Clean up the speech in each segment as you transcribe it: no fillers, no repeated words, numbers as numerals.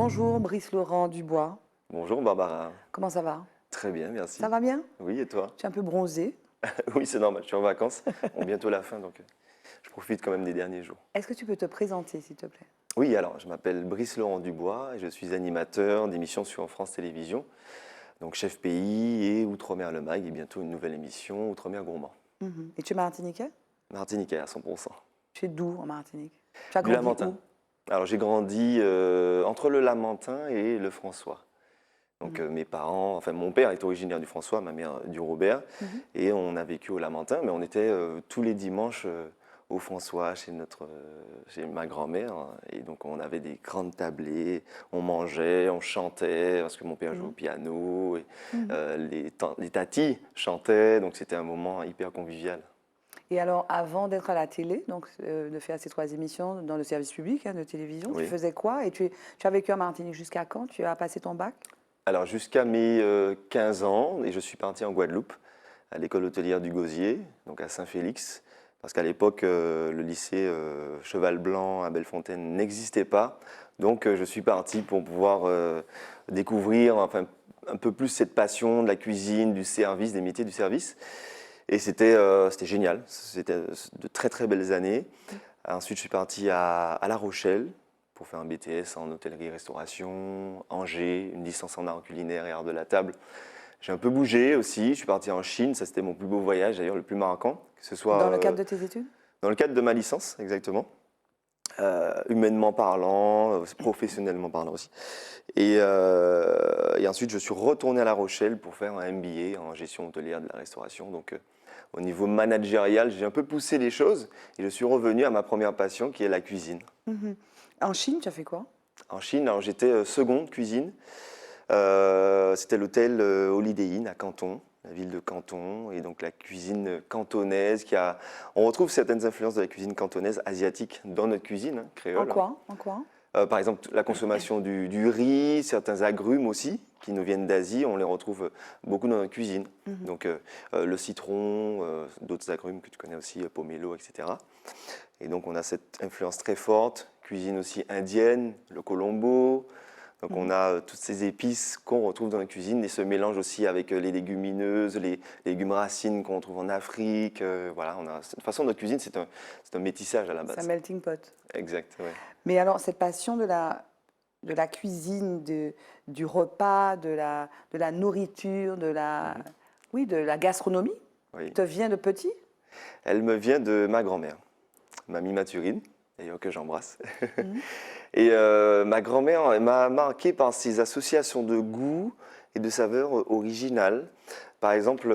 Bonjour Brice Laurent Dubois, Bonjour Barbara. comment ça va? Très bien, merci. Ça va bien? Oui, et toi? Tu es un peu bronzé. Oui, c'est normal, je suis en vacances. Bon, bientôt la fin, donc je profite quand même des derniers jours. Est-ce que tu peux te présenter s'il te plaît? Oui, alors, je m'appelle Brice Laurent Dubois et je suis animateur d'émissions sur France Télévisions, donc Chef Pays et Outre-mer Le Mag, et bientôt une nouvelle émission, Outre-mer Gourmand. Et tu es martiniquais? Martiniquais à 100%. Tu es d'où en Martinique? Tu as Du grandi Lamentin. où? Alors, j'ai grandi entre le Lamentin et le François. Donc Mhm. mes parents, enfin mon père est originaire du François, ma mère du Robert, Mhm. et on a vécu au Lamentin, mais on était tous les dimanches au François chez ma grand-mère, et donc on avait des grandes tablées, on mangeait, on chantait, parce que mon père jouait au Mhm. piano, et Mhm. les tatis chantaient, donc c'était un moment hyper convivial. Et alors, avant d'être à la télé, donc de faire ces trois émissions dans le service public de télévision, tu Oui. faisais quoi? Et tu as vécu en Martinique jusqu'à quand? Tu as passé ton bac? Alors jusqu'à mes 15 ans, et je suis parti en Guadeloupe, à l'école hôtelière du Gosier, donc à Saint-Félix, parce qu'à l'époque, le lycée Cheval Blanc à Bellefontaine n'existait pas. Donc je suis parti pour pouvoir découvrir enfin, un peu plus cette passion de la cuisine, du service, des métiers du service. Et c'était génial, c'était de très très belles années. Ensuite, je suis parti à La Rochelle pour faire un BTS en hôtellerie-restauration, Angers, une licence en art culinaire et art de la table. J'ai un peu bougé aussi, je suis parti en Chine, ça c'était mon plus beau voyage d'ailleurs, le plus marquant, que ce soit Dans le cadre de tes études? dans le cadre de ma licence exactement, humainement parlant, professionnellement parlant aussi. Et ensuite je suis retourné à La Rochelle pour faire un MBA en gestion hôtelière de la restauration. Donc au niveau managérial, j'ai un peu poussé les choses et je suis revenu à ma première passion qui est la cuisine. Mhm. En Chine, tu as fait quoi? En Chine, alors j'étais seconde cuisine. C'était l'hôtel Holiday Inn à Canton, la ville de Canton, et donc la cuisine cantonaise on retrouve certaines influences de la cuisine cantonaise asiatique dans notre cuisine En créole. quoi? En quoi? Par exemple, la consommation du riz, certains agrumes aussi qui nous viennent d'Asie, on les retrouve beaucoup dans notre cuisine. Mhm. Donc le citron, d'autres agrumes que tu connais aussi, pomelo, etc. Et donc on a cette influence très forte, cuisine aussi indienne, le colombo. Donc on Mhm. a toutes ces épices qu'on retrouve dans la cuisine et ce mélange aussi avec les légumineuses, les légumes racines qu'on trouve en Afrique. Voilà, de toute façon notre cuisine c'est un métissage à la C'est un base. melting pot. Exact, ouais. Mais alors, cette passion de la cuisine, du repas, de la nourriture, Mhm. oui, de la gastronomie, Oui. te vient de petit? Elle me vient de ma grand-mère, mamie Mathurine, d'ailleurs que j'embrasse. Mhm. Et ma grand-mère elle m'a marqué par ses associations de goûts et de saveurs originales. Par exemple,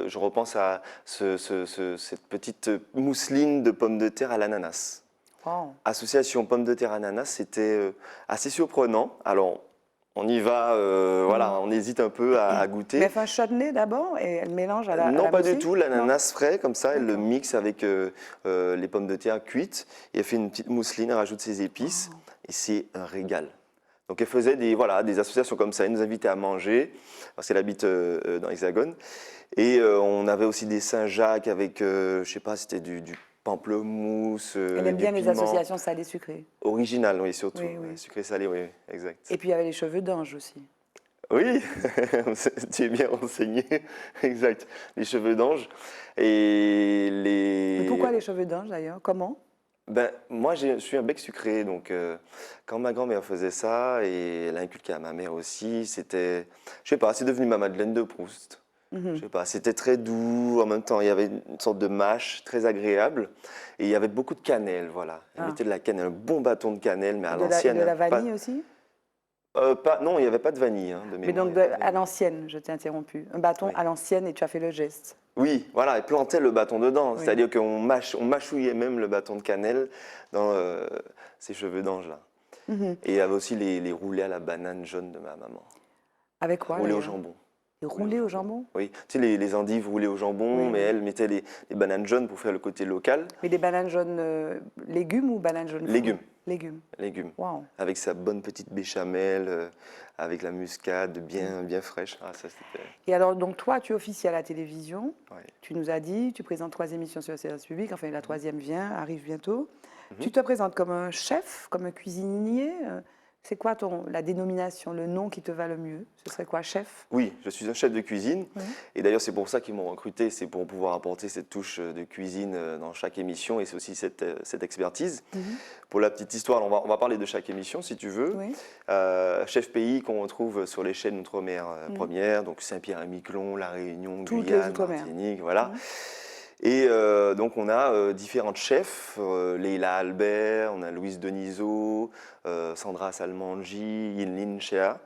je repense à cette petite mousseline de pommes de terre à l'ananas. Wow. Association pommes de terre ananas, c'était assez surprenant. Alors, on y va, voilà, Mhm. on hésite un peu à Mais elle goûter. fait un chutney d'abord et elle mélange à Non, la pas du mousseline? tout. Non? L'ananas frais, comme ça, elle le D'accord. mixe avec les pommes de terre cuites. Et elle fait une petite mousseline, elle rajoute ses épices. Wow. Et c'est un régal. Donc elle faisait voilà, des associations comme ça. Elle nous invitait à manger, parce qu'elle habite dans l'Hexagone. Et on avait aussi des Saint-Jacques avec, je sais pas, c'était du pamplemousse, Elle aime du bien les piment. associations salées-sucrées. Original, oui, surtout. Oui, Ouais, oui. sucré-salé, oui, oui, Et exact. puis il y avait les cheveux d'ange aussi. Oui, tu es bien renseigné, exact. Les cheveux d'ange et Mais les... pourquoi les cheveux d'ange d'ailleurs? Comment? Ben, moi, je suis un bec sucré, donc quand ma grand-mère faisait ça, et elle a inculqué à ma mère aussi, je sais pas, c'est devenu ma Madeleine de Proust. Je Mhm. sais pas, c'était très doux, en même temps, il y avait une sorte de mâche très agréable, et il y avait beaucoup de cannelle, voilà. Elle Ah. mettait de la cannelle, un bon bâton de cannelle, mais à Et de l'ancienne, hein, la vanille aussi? non, il n'y avait pas de vanille, hein, de Mais mémoire, il donc n'y avait pas de à vanille. l'ancienne, je t'ai interrompu. Un bâton Oui. à l'ancienne et tu as fait le geste. Oui, voilà, elle plantait le bâton dedans. Oui. C'est-à-dire on mâchouillait même le bâton de cannelle dans ses cheveux d'ange là. Mhm. Et il y avait aussi les roulés à la banane jaune de ma maman. Avec quoi Roulés au d'ailleurs? jambon. Et Roulés au roulé au jambon. jambon? Oui, tu sais, les endives roulées au jambon, Oui, mais oui. elle mettait les bananes jaunes pour faire le côté local. Mais des bananes jaunes légumes ou bananes jaunes fruits? Légumes, Légumes. légumes. Waouh. Avec sa bonne petite béchamel, avec la muscade bien, bien fraîche. Ah, ça c'était. Et alors, donc toi, tu officies à la télévision. Ouais. Tu nous as dit, tu présentes trois émissions sur le service public. Enfin, la troisième arrive bientôt. Mhm. Tu te présentes comme un chef, comme un cuisinier. C'est quoi la dénomination, le nom qui te va le mieux? Ce serait quoi, chef? Oui, je suis un chef de cuisine. Oui. Et d'ailleurs, c'est pour ça qu'ils m'ont recruté. C'est pour pouvoir apporter cette touche de cuisine dans chaque émission. Et c'est aussi cette expertise. Mhm. Pour la petite histoire, on va parler de chaque émission, si tu veux. Oui. Chef pays qu'on retrouve sur les chaînes Outre-mer premières. Donc Saint-Pierre-et-Miquelon, La Réunion, Toutes les Guyane, Outre-mer. Martinique, voilà. Mhm. Et donc on a différents chefs, Leila Albert, on a Louise Denisot, Sandra Salmanji, Yinlin Shea.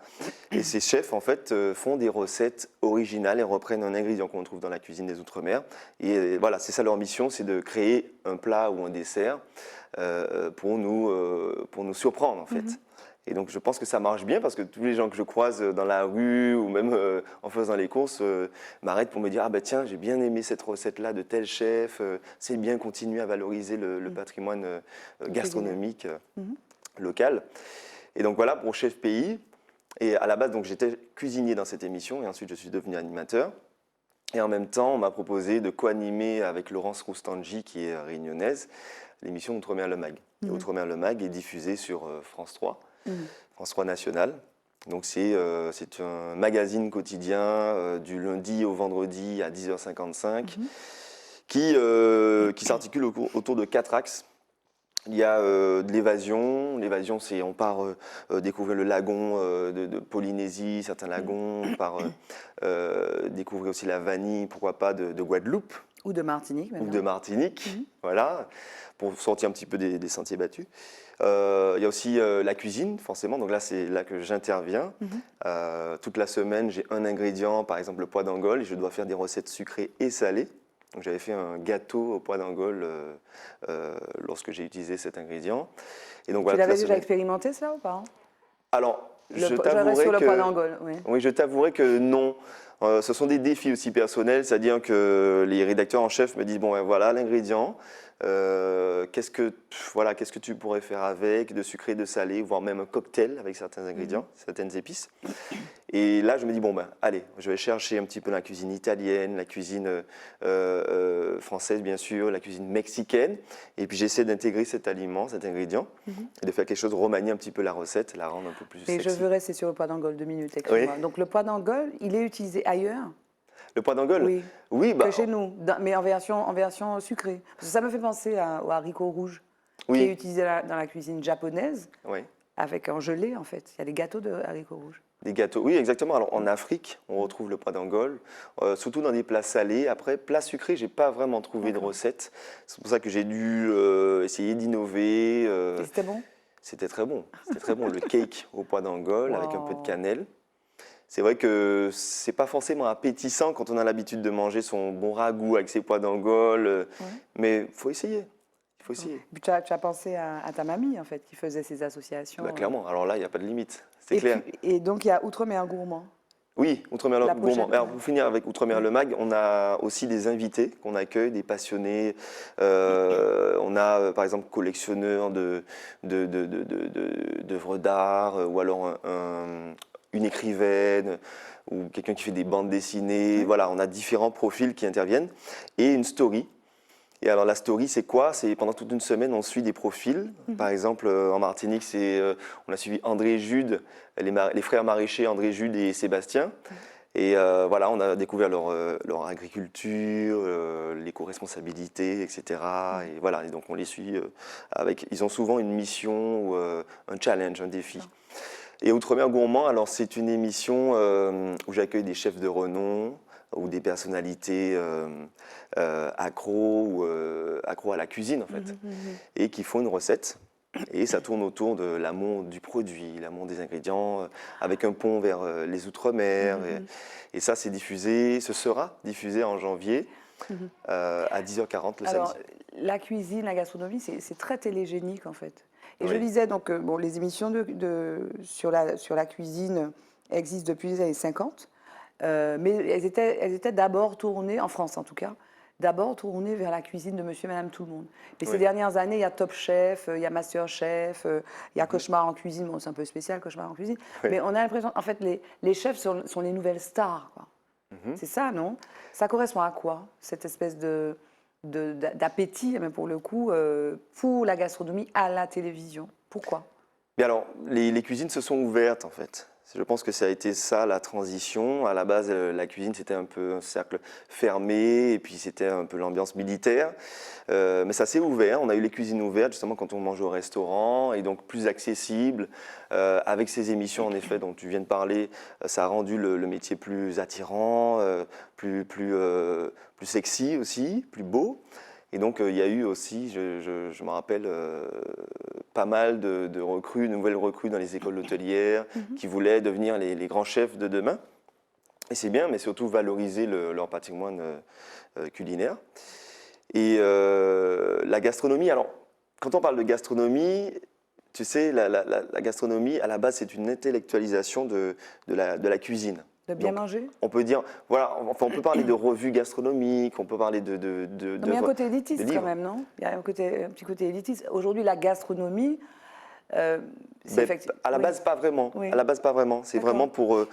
Et ces chefs en fait font des recettes originales et reprennent un ingrédient qu'on trouve dans la cuisine des Outre-mer. Et voilà, c'est ça leur mission, c'est de créer un plat ou un dessert pour nous surprendre en fait. Mhm. Et donc je pense que ça marche bien parce que tous les gens que je croise dans la rue ou même en faisant les courses m'arrêtent pour me dire « Ah ben tiens, j'ai bien aimé cette recette-là de tel chef, c'est bien continuer à valoriser le patrimoine gastronomique Mhm. local ». Et donc voilà pour Chef Pays. Et à la base, donc j'étais cuisinier dans cette émission et ensuite je suis devenu animateur. Et en même temps, on m'a proposé de co-animer avec Laurence Roustanji, qui est réunionnaise, l'émission Outre-mer le Mag. Et Outre-mer le Mag est diffusée sur France 3. France 3 National. Donc c'est un magazine quotidien du lundi au vendredi à 10h55 qui s'articule autour de 4 axes. Il y a de l'évasion. L'évasion, c'est on part découvrir le lagon de Polynésie, certains lagons. On part découvrir aussi la vanille, pourquoi pas, de Guadeloupe. Ou de Martinique, Ou maintenant. de Martinique, voilà, pour sortir un petit peu des sentiers battus. Il y a aussi la cuisine, forcément, donc là, c'est là que j'interviens. Toute la semaine, j'ai un ingrédient, par exemple le pois d'Angole, et je dois faire des recettes sucrées et salées. Donc j'avais fait un gâteau au pois d'Angole lorsque j'ai utilisé cet ingrédient. Et donc, Tu voilà, toute la l'avais déjà semaine. expérimenté, cela, ou pas? Alors, je Reste t'avouerai sur le pois que... d'Angole, oui. Oui, je t'avouerai que non. Ce sont des défis aussi personnels, c'est-à-dire que les rédacteurs en chef me disent, bon, ben, voilà l'ingrédient, qu'est-ce que tu pourrais faire avec, de sucré, de salé, voire même un cocktail avec certains ingrédients, certaines épices. Et là, je me dis, bon, ben, allez, je vais chercher un petit peu la cuisine italienne, la cuisine française, bien sûr, la cuisine mexicaine. Et puis, j'essaie d'intégrer cet aliment, cet ingrédient, et de faire quelque chose, de remanier un petit peu la recette, la rendre un peu plus Et sexy. je veux rester sur le pois d'Angole 2 minutes, excuse-moi. Oui. Donc, le pois d'Angole, il est utilisé ailleurs? Le pois d'Angole? Oui. Oui, Que chez nous, mais en version sucrée. Parce que ça me fait penser au haricot rouge, qui est oui, utilisé dans la cuisine japonaise, oui. avec un gelé, en fait. Il y a des gâteaux de haricots rouges. Des gâteaux, oui, exactement. Alors en Afrique, on retrouve le pois d'Angole, surtout dans des plats salés. Après, plats sucrés, j'ai pas vraiment trouvé de recette. C'est pour ça que j'ai dû essayer d'innover. Et c'était bon? C'était très bon. C'était très bon. Le cake au pois d'Angole avec un peu de Wow. cannelle. C'est vrai que c'est pas forcément appétissant quand on a l'habitude de manger son bon ragoût avec ses pois d'Angole, mais il faut essayer. Il faut essayer. Puis tu as pensé à ta mamie, en fait, qui faisait ces associations. Bah, clairement. Alors là, il n'y a pas de limite. C'est clair. Et donc, il y a Outre-mer gourmand. Oui, Outre-mer La Gourmand. prochaine, Alors, ouais. pour finir avec Outre-mer le Mag, on a aussi des invités qu'on accueille, des passionnés. On a par exemple collectionneurs d'œuvres d'art ou alors une écrivaine ou quelqu'un qui fait des bandes dessinées. Voilà, on a différents profils qui interviennent et une story. Et alors la story, c'est quoi? C'est pendant toute une semaine, on suit des profils. Par exemple, en Martinique, on a suivi André et Jude, les frères maraîchers André, Jude et Sébastien. Et voilà, on a découvert leur agriculture, l'éco-responsabilité, etc. Et voilà, et donc on les suit ils ont souvent une mission ou un challenge, un défi. Et Outre-mer Gourmand, alors c'est une émission où j'accueille des chefs de renom ou des personnalités accros à la cuisine en fait, et qui font une recette. Et ça tourne autour de l'amour du produit, l'amour des ingrédients, avec un pont vers les Outre-mer. Et ça, ce sera diffusé en janvier à 10h40 le Alors, samedi. la cuisine, la gastronomie, c'est très télégénique, en fait. Et je Oui. disais, donc, bon, les émissions sur la cuisine existent depuis les années 50, mais elles étaient d'abord tournées, en France en tout cas, d'abord tournées vers la cuisine de monsieur et madame tout le monde. Mais ces Oui. dernières années, il y a Top Chef, il y a Master Chef, il y a Cauchemar en cuisine. Bon, c'est un peu spécial, Cauchemar en cuisine. Oui. Mais on a l'impression, en fait, les chefs sont les nouvelles stars, quoi. C'est ça, non? Ça correspond à quoi, cette espèce d'appétit, mais pour le coup, pour la gastronomie à la télévision? Pourquoi? Mais alors, les cuisines se sont ouvertes en fait. Je pense que ça a été ça la transition. À la base, la cuisine c'était un peu un cercle fermé et puis c'était un peu l'ambiance militaire. Mais ça s'est ouvert. On a eu les cuisines ouvertes justement quand on mange au restaurant et donc plus accessible. Avec ces émissions en effet dont tu viens de parler, ça a rendu le métier plus attirant, plus sexy aussi, plus beau. Et donc, il y a eu aussi, je me rappelle, pas mal de recrues, nouvelles recrues dans les écoles hôtelières qui voulaient devenir les grands chefs de demain. Et c'est bien, mais surtout valoriser leur patrimoine culinaire. Et la gastronomie, alors, quand on parle de gastronomie, tu sais, la gastronomie, à la base, c'est une intellectualisation de la cuisine. De bien Donc, manger? on peut dire, voilà, enfin, on peut parler de revues gastronomiques, on peut parler Non, mais il y a un côté de élitiste quand livres. même, non? Il y a un petit côté élitiste. Aujourd'hui, la gastronomie, c'est Ben, effectivement. à la base, pas vraiment. Oui. À la base, pas vraiment. C'est D'accord. vraiment pour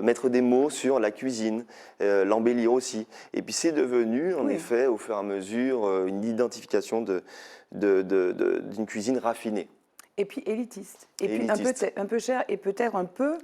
mettre des mots sur la cuisine, l'embellir aussi. Et puis, c'est devenu, en Oui. effet, au fur et à mesure, une identification d'une cuisine raffinée. Et puis élitiste. Et Et puis élitiste. un peu cher et peut-être un peu.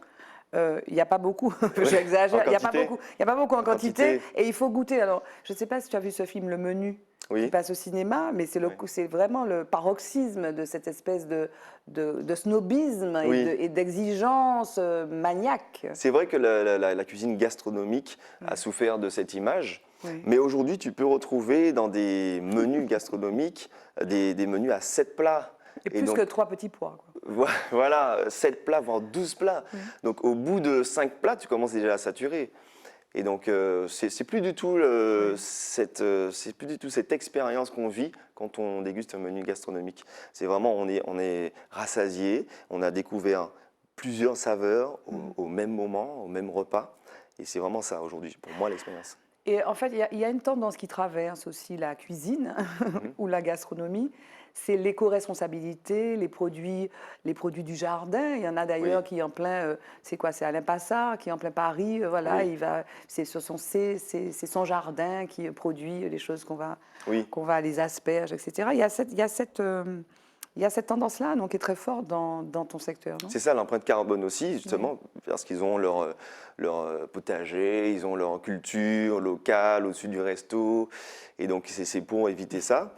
Il n'y a pas beaucoup, Ouais, j'exagère, en il n'y a pas quantité. beaucoup, il y a pas beaucoup en En quantité, quantité. et il faut goûter. Alors, je ne sais pas si tu as vu ce film Le Menu qui Oui. passe au cinéma, mais Ouais. c'est vraiment le paroxysme de cette espèce de snobisme Oui. et d'exigence maniaque. C'est vrai que la cuisine gastronomique a souffert de cette image, Oui. mais aujourd'hui, tu peux retrouver dans des menus gastronomiques des menus à 7 plats. Et plus donc, que 3 petits pois, quoi. voilà, 7 plats, voire 12 plats. Donc, au bout de 5 plats, tu commences déjà à saturer. Et donc, c'est plus du tout c'est plus du tout cette expérience qu'on vit quand on déguste un menu gastronomique. C'est vraiment, on est rassasié, on a découvert plusieurs saveurs au même moment, au même repas. Et c'est vraiment ça aujourd'hui, pour moi, l'expérience. Et en fait, il y a une tendance qui traverse aussi la cuisine ou la gastronomie, c'est l'éco-responsabilité, les produits du jardin. Il y en a d'ailleurs Oui. qui en plein, c'est quoi? C'est Alain Passard qui en plein Paris, voilà, Oui. c'est son jardin qui produit les choses Oui. qu'on va les asperges, etc. Il y a cette tendance-là, donc qui est très forte dans ton secteur, non? C'est ça l'empreinte carbone aussi, justement, parce qu'ils ont leur potager, ils ont leur culture locale au-dessus du resto. Et donc, c'est pour éviter ça.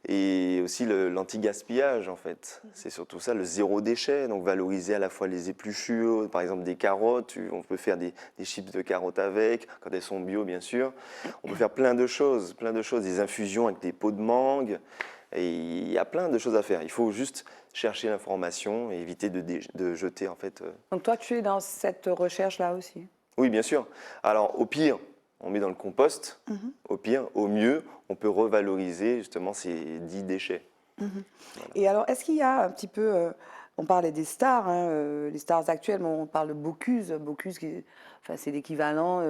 Et aussi l'anti-gaspillage, en fait. C'est surtout ça, le zéro déchet. Donc, valoriser à la fois les épluchures, par exemple des carottes. On peut faire des chips de carottes avec, quand elles sont bio, bien sûr. On peut faire plein de choses, des infusions avec des pots de mangue. Et il y a plein de choses à faire. Il faut juste chercher l'information et éviter de jeter, en fait. Donc toi, tu es dans cette recherche-là aussi. Oui, bien sûr. Alors, au pire, on met dans le compost. Au pire, au mieux, on peut revaloriser justement ces dits déchets. Et alors, est-ce qu'il y a un petit peu, on parlait des stars, hein, les stars actuelles, mais on parle de Bocuse, enfin, c'est l'équivalent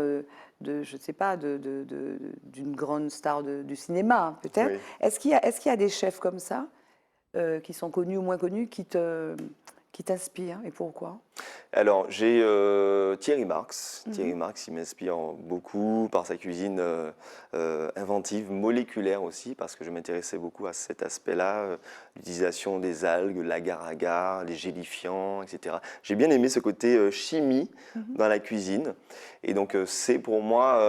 je ne sais pas, d'une grande star du cinéma, peut-être. Oui. Est-ce qu'il y a des chefs comme ça, qui sont connus ou moins connus, qui t'inspirent, et pourquoi? Alors, j'ai Thierry Marx. Thierry Marx, il m'inspire beaucoup par sa cuisine inventive, moléculaire aussi, parce que je m'intéressais beaucoup à cet aspect-là, l'utilisation des algues, l'agar-agar, les gélifiants, etc. J'ai bien aimé ce côté chimie dans la cuisine. Et donc, c'est pour moi,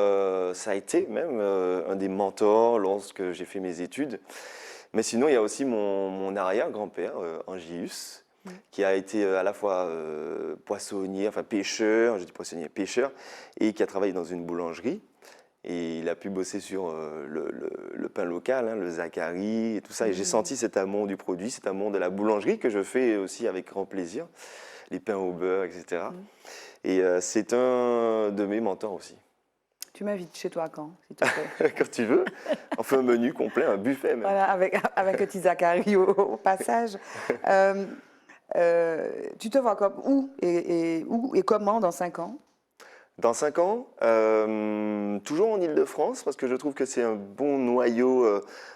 ça a été même un des mentors lorsque j'ai fait mes études. Mais sinon, il y a aussi mon arrière-grand-père, Angius, qui a été à la fois poissonnier, enfin pêcheur, je dis poissonnier, pêcheur, et qui a travaillé dans une boulangerie. Et il a pu bosser sur le pain local, hein, le Zacharie et tout ça. Et j'ai senti cet amour du produit, cet amour de la boulangerie que je fais aussi avec grand plaisir, les pains au beurre, etc. Et c'est un de mes mentors aussi. Tu m'invites chez toi quand, s'il te plaît? Quand tu veux, on fait un menu complet, un buffet même. Voilà, avec un petit Zacharie au passage. Tu te vois comme où et comment dans 5 ans? Dans 5 ans, toujours en Île-de-France, parce que je trouve que c'est un bon noyau,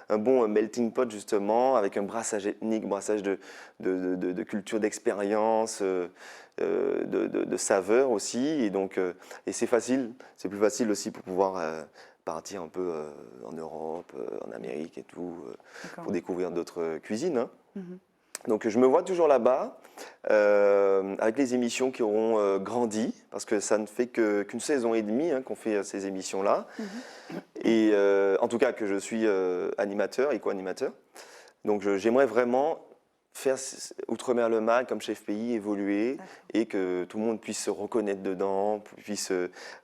un bon melting pot justement, avec un brassage ethnique, brassage de culture, d'expérience, de saveurs aussi. Et donc, et c'est facile, c'est plus facile aussi pour pouvoir partir un peu en Europe, en Amérique et tout, D'accord. pour découvrir d'autres cuisines, hein. Donc je me vois toujours là-bas. avec les émissions qui auront grandi, parce que ça ne fait qu'une saison et demie qu'on fait ces émissions-là. Et en tout cas que je suis animateur et co-animateur. Donc j'aimerais vraiment faire Outre-mer-le-Mag comme chef pays évoluer et que tout le monde puisse se reconnaître dedans, puisse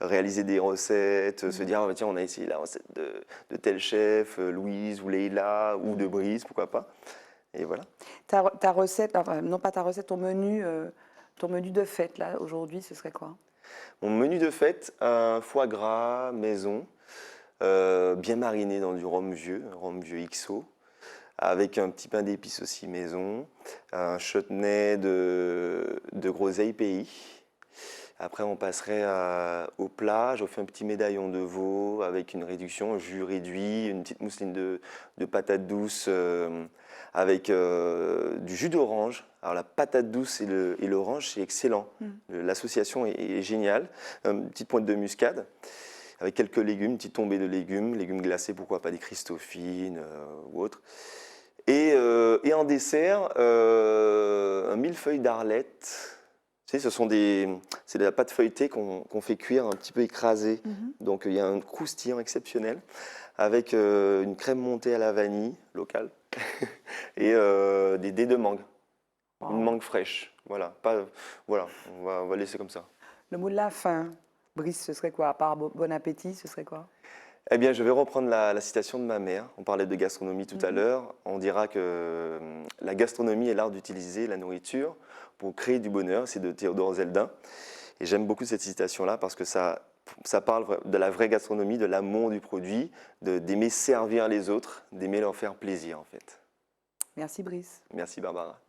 réaliser des recettes, se dire ah, tiens on a essayé la recette de tel chef, Louise ou Leïla ou de Brice, pourquoi pas. Et voilà. Ta recette, enfin, non pas ta recette, ton menu de fête là aujourd'hui, ce serait quoi? Mon menu de fête, un foie gras maison, bien mariné dans du rhum vieux XO, avec un petit pain d'épices aussi maison, un chutney de groseille pays. Après, on passerait au plat. Je fais un petit médaillon de veau avec une réduction, un jus réduit, une petite mousseline de patates douces avec du jus d'orange. Alors la patate douce et l'orange, c'est excellent. L'association est géniale. Une petite pointe de muscade avec quelques légumes, une petite tombée de légumes glacés, pourquoi pas des Christophines ou autres. Et en dessert, un millefeuille d'Arlette. Tu sais, c'est de la pâte feuilletée qu'on fait cuire un petit peu écrasée. Donc il y a un croustillant exceptionnel avec une crème montée à la vanille locale et des dés de mangue. Wow. Une mangue fraîche. Voilà, voilà, on va laisser comme ça. Le mot de la fin, Brice, ce serait quoi? À part bon appétit, ce serait quoi? Eh bien, je vais reprendre la citation de ma mère. On parlait de gastronomie tout à l'heure. On dira que la gastronomie est l'art d'utiliser la nourriture pour créer du bonheur. C'est de Théodore Zeldin. Et j'aime beaucoup cette citation-là parce que ça parle de la vraie gastronomie, de l'amour du produit, d'aimer servir les autres, d'aimer leur faire plaisir en fait. Merci Brice. Merci Barbara.